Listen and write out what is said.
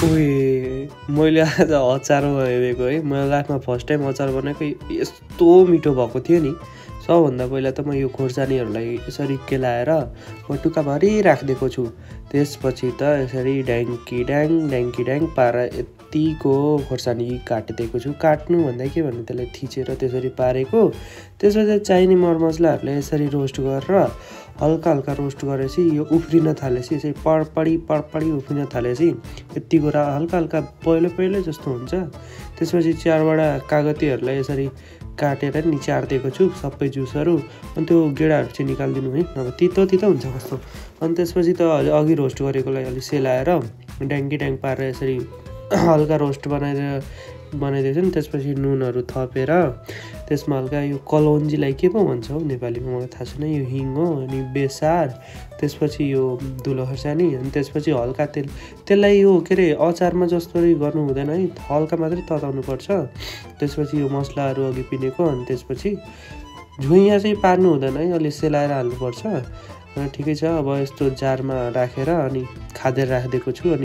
ओए मैले आज अचार बनाइदिएको है। मैले लाइफमा फर्स्ट टाइम अचार बनाएको यस्तो मिठो भएको थियो नि। सबभन्दा पहिला त म यो खोर्सानीहरूलाई यसरी केलाएर बटुकाभरि राखिदिएको छु। त्यसपछि त यसरी ड्याङ्की ड्याङ पारेर यत्तिको खोर्सानी काटिदिएको छु। काट्नु भन्दा के भन्नु, त्यसलाई थिचेर त्यसरी पारेको। त्यसपछि चाहिने मरमसलाहरूले यसरी रोस्ट गरेर हल्का हल्का रोस्ट गरेपछि यो उफ्रिन थालेपछि यसरी पडपडी उफ्रिन थालेपछि यत्तिको हल्का हल्का पहिलो जस्तो हुन्छ। त्यसपछि चारवटा कागतीहरूलाई यसरी काटेर निचारिदिएको छु सबै जुसहरू। अनि त्यो गेडाहरू चाहिँ निकालिदिनु है, नभए तितो हुन्छ कस्तो। अनि त्यसपछि त अघि रोस्ट गरेकोलाई अलिक सेलाएर ड्याङ पारेर यसरी हल्का रोस्ट बनाइदिएछ नि। त्यसपछि नुनहरू थपेर त्यसमा हल्का यो कलौन्जीलाई के पो भन्छ हौ नेपालीमा, मलाई थाहा छैन। यो हिङ हो, अनि बेसार, त्यसपछि यो धुलो खोर्सानी, अनि त्यसपछि हल्का त्यसलाई यो के अरे अचारमा जसरी गर्नु हुँदैन है, हल्का मात्रै तताउनु पर्छ। त्यसपछि यो मसलाहरू अघि पिनेको, अनि त्यसपछि झुइँया चाहिँ पार्नु हुँदैन है, अलि सेलाएर हाल्नुपर्छ। ठिकै छ। अब यस्तो जारमा राखेर अनि खाँदेर राखिदिएको छु। अनि